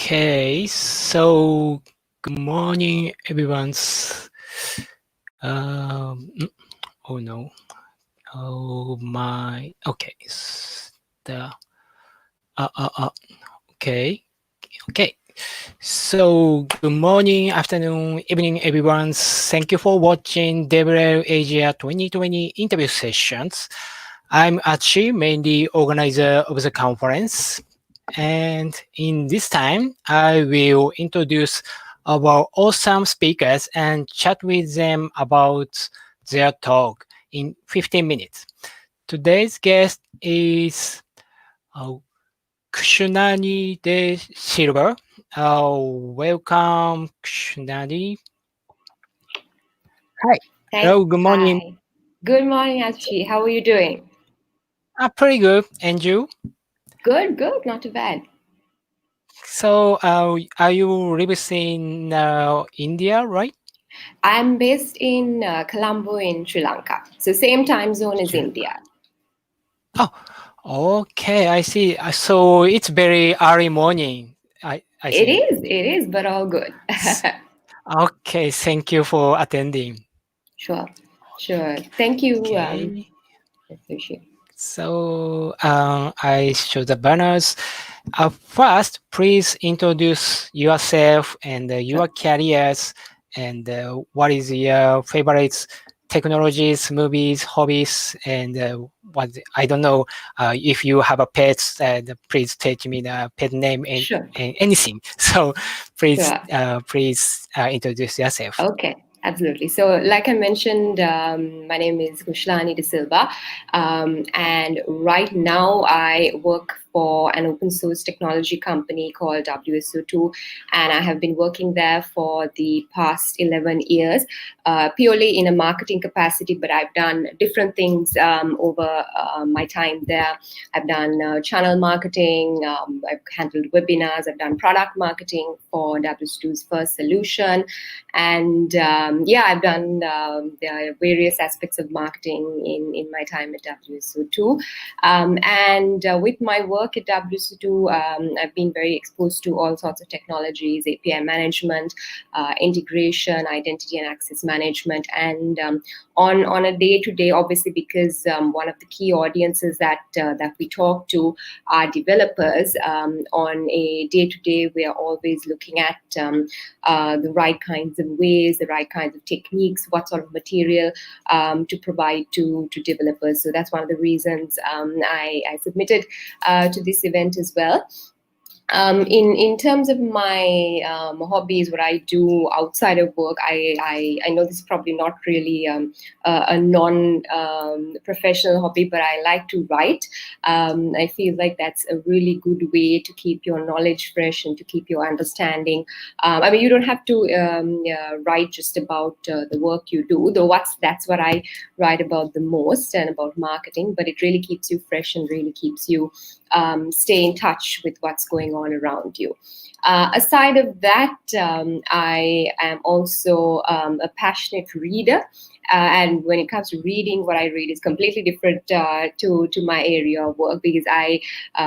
Okay, so good morning, everyone's. Oh no. Oh my. Okay. Okay. Okay. So good morning, afternoon, evening, everyone. Thank you for watching DevRel Asia 2020 interview sessions. I'm Achi, mainly organizer of the conference. And in this time, I will introduce our awesome speakers and chat with them about their talk in 15 minutes. Today's guest is Kushlani De Silva. Welcome, Kushlani. Hi. Hello, good morning. Hi. Good morning, Achi. How are you doing? Pretty good. And you? Good, not too bad. So, are you living in India, right? I'm based in Colombo in Sri Lanka. So same time zone as India. Oh, okay, I see. So it's very early morning, I think. It is, but all good. Okay, thank you for attending. Sure. Thank you. Okay. Appreciate. So I show the banners. First, please introduce yourself and your careers and what is your favorites, technologies, movies, hobbies, and what I don't know if you have a pet. Please teach me the pet name and anything. So please introduce yourself. Okay. Absolutely. So, like I mentioned, my name is Kushlani De Silva, and right now I work for an open source technology company called WSO2, and I have been working there for the past 11 years, purely in a marketing capacity, but I've done different things over my time there. I've done channel marketing, I've handled webinars, I've done product marketing for WSO2's first solution, and I've done various aspects of marketing in my time at WSO2. And with my work at WSO2, I've been very exposed to all sorts of technologies, API management, integration, identity and access management, and on a day-to-day, obviously, because one of the key audiences that we talk to are developers. On a day-to-day, we are always looking at the right kinds of ways, the right kinds of techniques, what sort of material to provide to developers. So that's one of the reasons I submitted to this event as well. In terms of my hobbies, what I do outside of work, I know this is probably not really a non-professional hobby, but I like to write. I feel like that's a really good way to keep your knowledge fresh and to keep your understanding. I mean, you don't have to write just about the work you do, though that's what I write about the most and about marketing, but it really keeps you fresh and really keeps you stay in touch with what's going on around you. Aside of that, I am also a passionate reader. And when it comes to reading, what I read is completely different to my area of work, because I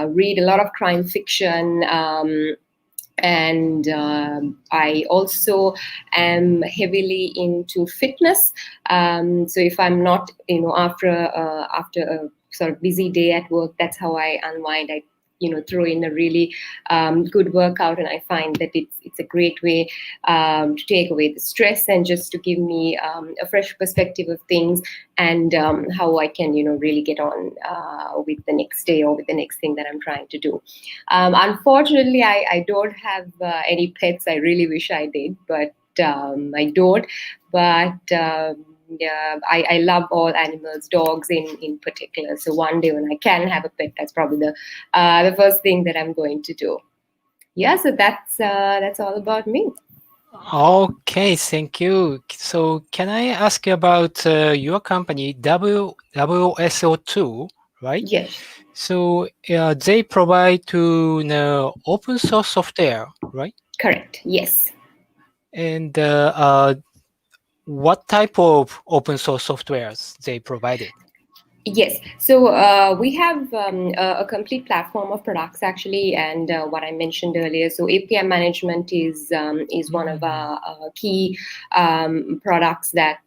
read a lot of crime fiction. And I also am heavily into fitness. So if I'm not, after a sort of busy day at work, that's how I unwind. I throw in a really good workout, and I find that it's a great way to take away the stress and just to give me a fresh perspective of things, and how I can really get on with the next day or with the next thing that I'm trying to do. Unfortunately, I don't have any pets. I really wish I did, but I don't. But I love all animals, dogs in particular. So one day when I can have a pet, that's probably the first thing that I'm going to do. Yeah, so that's all about me. Okay, thank you. So can I ask you about your company, WSO2, right? Yes. So they provide to open source software, right? Correct. Yes. And what type of open source softwares they provided? Yes, so we have a complete platform of products actually, and what I mentioned earlier. So API management is one of Mm. our key products that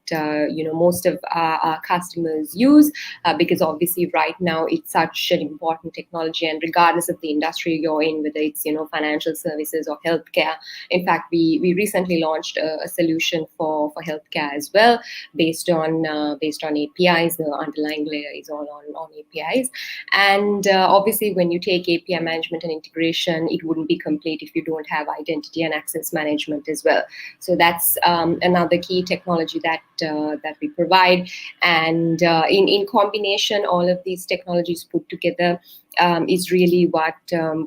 most of our customers use because obviously right now it's such an important technology, and regardless of the industry you're in, whether it's financial services or healthcare. In fact, we recently launched a solution for healthcare as well based on APIs. The underlying layer is all on APIs. And obviously, when you take API management and integration, it wouldn't be complete if you don't have identity and access management as well. So that's another key technology that we provide. And in combination, all of these technologies put together is really what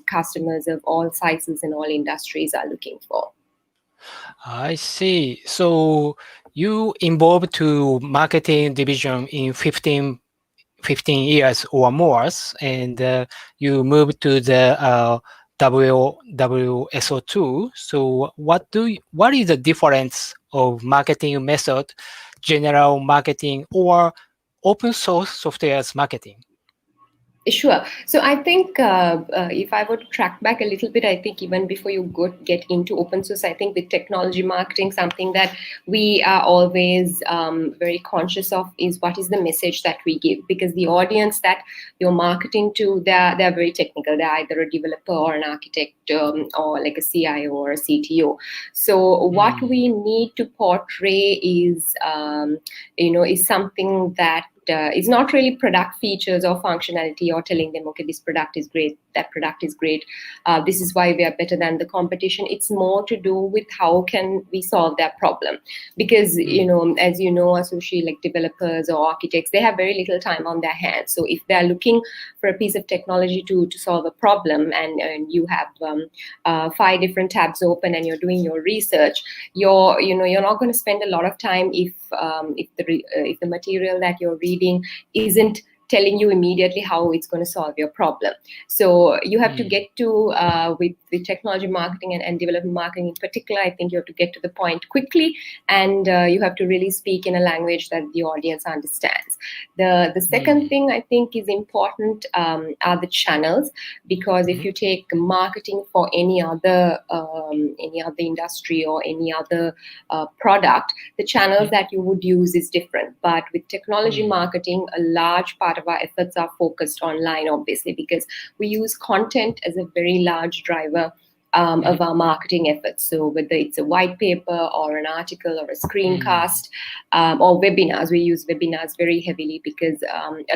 customers of all sizes and all industries are looking for. I see. So you involved to marketing division in 15 years or more, and you moved to the WSO2. So what is the difference of marketing method, general marketing or open source software's marketing? Sure. So I think if I were to track back a little bit, I think even before you get into open source, I think with technology marketing, something that we are always very conscious of is what is the message that we give, because the audience that you're marketing to, they're very technical. They're either a developer or an architect or like a CIO or a CTO. So what Mm. we need to portray is something that is not really product features or functionality or telling them, okay, this product is great, that product is great, this is why we are better than the competition. It's more to do with how can we solve that problem, because Mm. as you know, associate like developers or architects, they have very little time on their hands. So if they're looking for a piece of technology to solve a problem, and you have 5 different tabs open and you're doing your research, you're not going to spend a lot of time if the material that you're reading isn't telling you immediately how it's going to solve your problem. So you have to Mm. get to with technology marketing and development marketing in particular, I think you have to get to the point quickly, and you have to really speak in a language that the audience understands. The second Mm. thing I think is important are the channels, because if Mhm. you take marketing for any other industry or any other product, the channels Mm. that you would use is different. But with technology Mm. marketing, a large part of our efforts are focused online, obviously, because we use content as a very large driver Mhm. of our marketing efforts. So whether it's a white paper or an article or a Mm. screencast or webinars, we use webinars very heavily because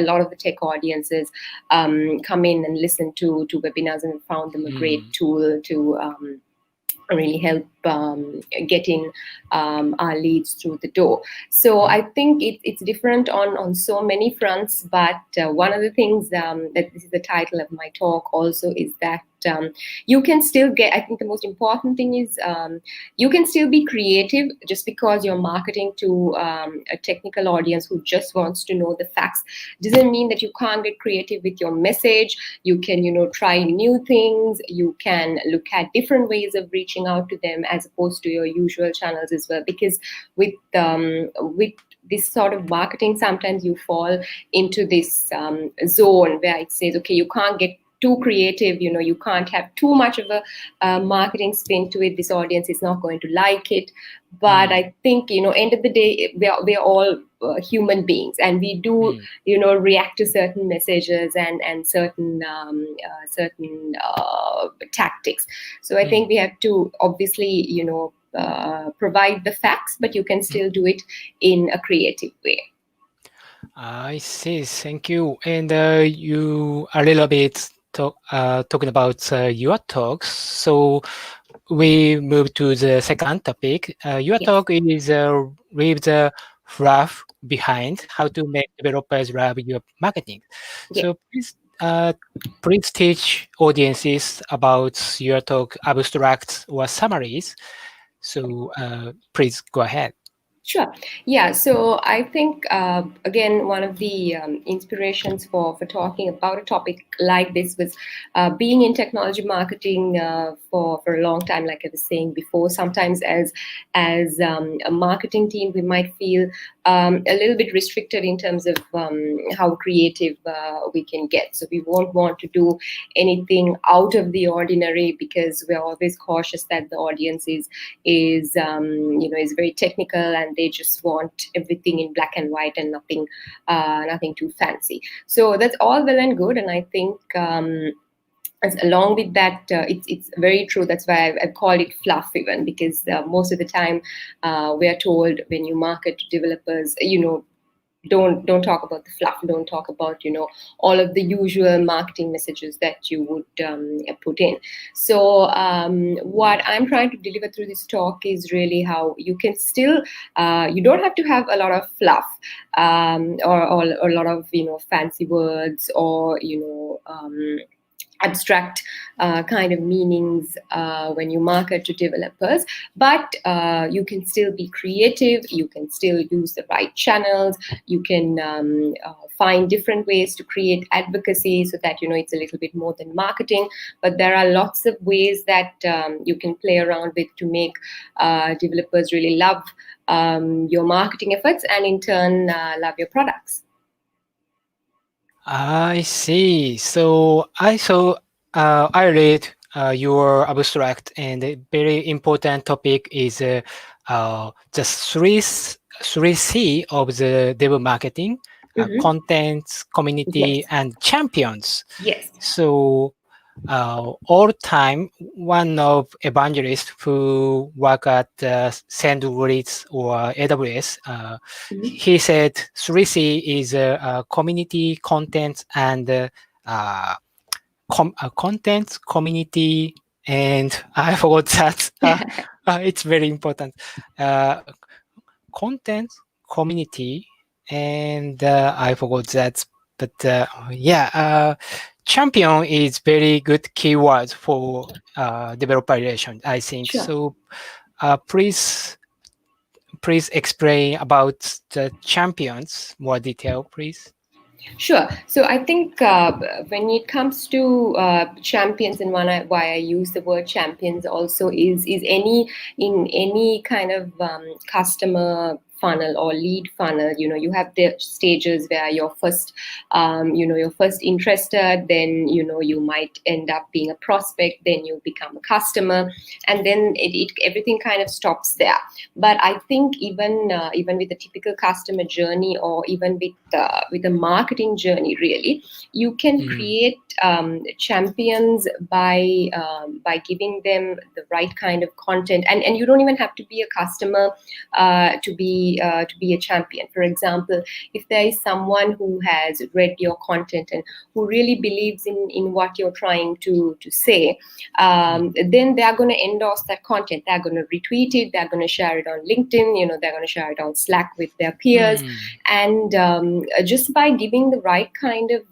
a lot of the tech audiences come in and listen to webinars, and found them a great Mm. tool to really help getting our leads through the door. So Mhm. I think it's different on so many fronts. But one of the things that this is the title of my talk also is that you can still get, I think the most important thing is you can still be creative. Just because you're marketing to a technical audience who just wants to know the facts doesn't mean that you can't get creative with your message. You can try new things. You can look at different ways of reaching out to them as opposed to your usual channels as well, because with this sort of marketing, sometimes you fall into this zone where it says, okay, you can't get too creative, you can't have too much of a marketing spin to it. This audience is not going to like it. But Mm. I think, end of the day, we're all human beings, and we do Mm. react to certain messages and certain tactics. So I Mm. think we have to obviously provide the facts, but you can Mhm. still do it in a creative way. I see. Thank you. And you a little bit talking about your talks. So we move to the second topic. Your Yes. talk is leave the fluff behind, how to make developers love your marketing. Yeah. So please teach audiences about your talk abstracts or summaries. So please go ahead. Sure. Yeah. So I think again, one of the inspirations for talking about a topic like this was being in technology marketing for a long time. Like I was saying before, sometimes as a marketing team, we might feel a little bit restricted in terms of how creative we can get. So we won't want to do anything out of the ordinary because we're always cautious that the audience is very technical and they just want everything in black and white and nothing too fancy. So that's all well and good, and I think. Along with that, it's very true. That's why I've called it fluff even, because most of the time we are told when you market to developers, don't talk about the fluff, don't talk about all of the usual marketing messages that you would put in. So what I'm trying to deliver through this talk is really how you can still you don't have to have a lot of fluff, or a lot of fancy words, or abstract kind of meanings when you market to developers, but you can still be creative, you can still use the right channels, you can find different ways to create advocacy so that it's a little bit more than marketing. But there are lots of ways that you can play around with to make developers really love your marketing efforts, and in turn love your products. I see. So I read your abstract, and a very important topic is the three C of the dev marketing: Hmm. contents, community, Yes. and champions. Yes. So all time, one of evangelists who work at SandGrid or AWS, Mhm. he said 3C is community, content, and content, community, and I forgot that. It's very important. Uh, Content, community, and I forgot that. But yeah, champion is very good keyword for developer relation, I think. Sure. So please explain about the champions more detail, please. Sure. So I think when it comes to champions, and why I use the word champions also is any kind of customer funnel or lead funnel. You have the stages where you're first interested, then you might end up being a prospect, then you become a customer, and then everything kind of stops there. But I think even with a typical customer journey, or even with a marketing journey, really, you can Mm. create champions by giving them the right kind of content, and you don't even have to be a customer to be a champion. For example, if there is someone who has read your content and who really believes in what you're trying to say, Mm. then they're going to endorse that content. They're going to retweet it. They're going to share it on LinkedIn. They're going to share it on Slack with their peers. Mm. And just by giving the right kind of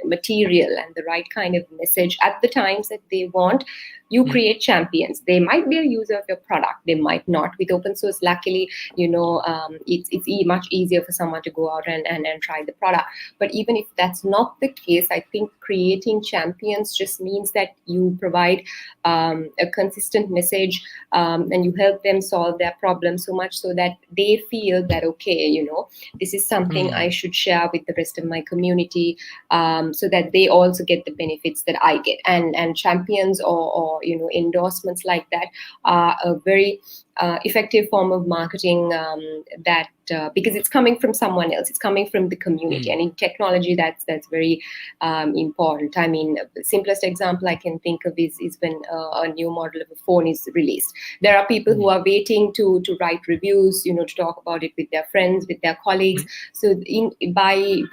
material and the right kind of message at the times that they want, you Mm. create champions. They might be a user of your product. They might not. With open source, luckily, it's much easier for someone to go out and try the product. But even if that's not the case, I think creating champions just means that you provide a consistent message, and you help them solve their problem so much so that they feel that, okay, this is something I Mm. should share with the rest of my community, so that they also get the benefits that I get. And champions, or endorsements like that are a very effective form of marketing, that because it's coming from someone else, it's coming from the community. Mm. And in technology, that's very important. I mean, the simplest example I can think of is when a new model of a phone is released. There are people who Mm. are waiting to write reviews, to talk about it with their friends, with their colleagues. Mm. So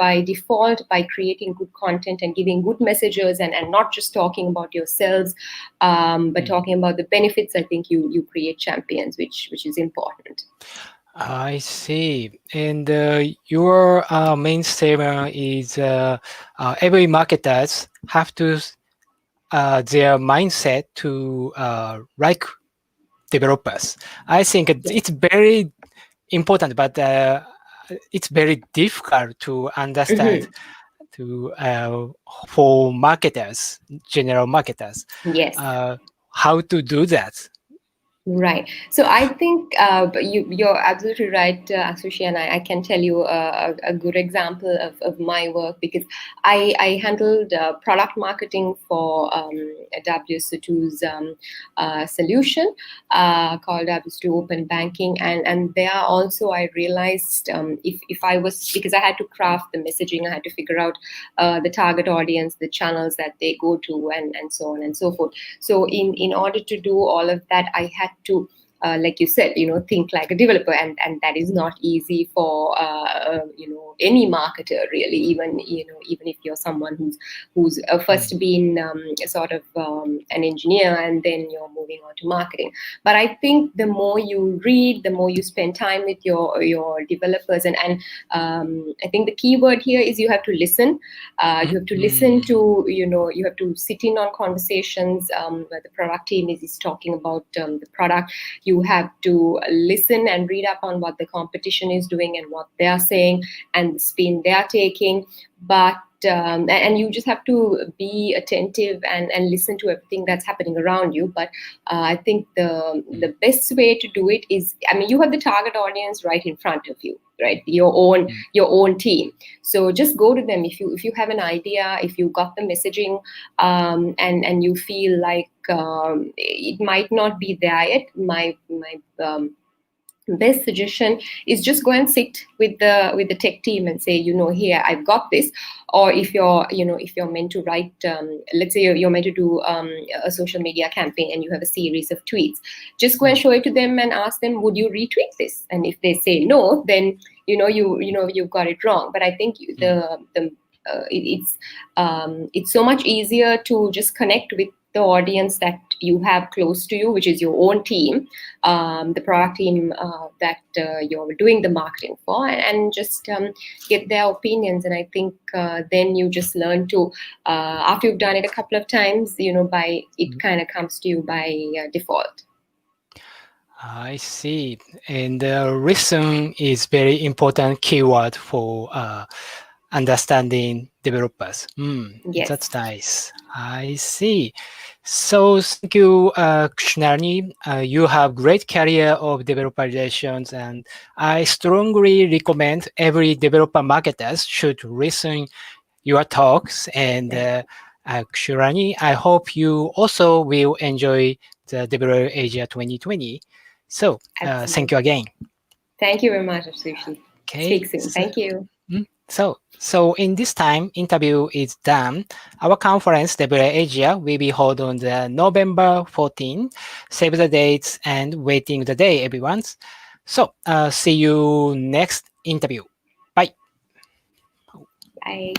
by default, by creating good content and giving good messages, and not just talking about yourselves, but Mm. talking about the benefits, I think you create champions, which is important. I see. And your main statement is every marketers have to their mindset to like developers. I think Yes. it's very important, but it's very difficult to understand Mhm. to for marketers, general marketers, Yes. uh, how to do that. Right. So I think but you're absolutely right, Asushi, and I can tell you a good example of my work because I handled product marketing for WSO2's solution called WSO2 Open Banking, and there also I realized if I was, because I had to craft the messaging, I had to figure out the target audience, the channels that they go to, and so on and so forth. So in order to do all of that, I had to like you said, think like a developer, and that is not easy for any marketer really. Even even if you're someone who's Mm, first been sort of an engineer and then you're moving on to marketing. But I think the more you read, the more you spend time with your developers, and I think the key word here is you have to listen. You have to listen mm, to, you have to sit in on conversations where the product team is talking about the product. You have to listen and read up on what the competition is doing and what they're saying and the spin they're taking. But and you just have to be attentive and listen to everything that's happening around you. But I think mm, the best way to do it is, I mean, you have the target audience right in front of you, right? Your own team. So just go to them if you have an idea, if you got the messaging, and you feel like it might not be there yet. My best suggestion is just go and sit with the tech team and say, here I've got this. Or if you're meant to write, let's say you're meant to do a social media campaign and you have a series of tweets, just go and mm, show it to them and ask them, would you retweet this? And if they say no, then you've got it wrong. But I think mm, it's so much easier to just connect with the audience that you have close to you, which is your own team, the product team that you're doing the marketing for, and just get their opinions. And I think then you just learn to, after you've done it a couple of times, by it mm. kind of comes to you by default. I see. And listen is very important keyword for understanding developers. That's Yes, nice. I see. So thank you, Kushnani. You have great career of developer relations, and I strongly recommend every developer marketers should listen your talks. And yes, Kushnani, I hope you also will enjoy the DevRel Asia 2020. So thank you absolutely. again. Thank you very much, Sushi. Okay. Speak soon. Thank you. So in this time, interview is done. Our conference, DevRel Asia, will be held on the November 14. Save the dates and waiting the day, everyone. So see you next interview. Bye. Bye.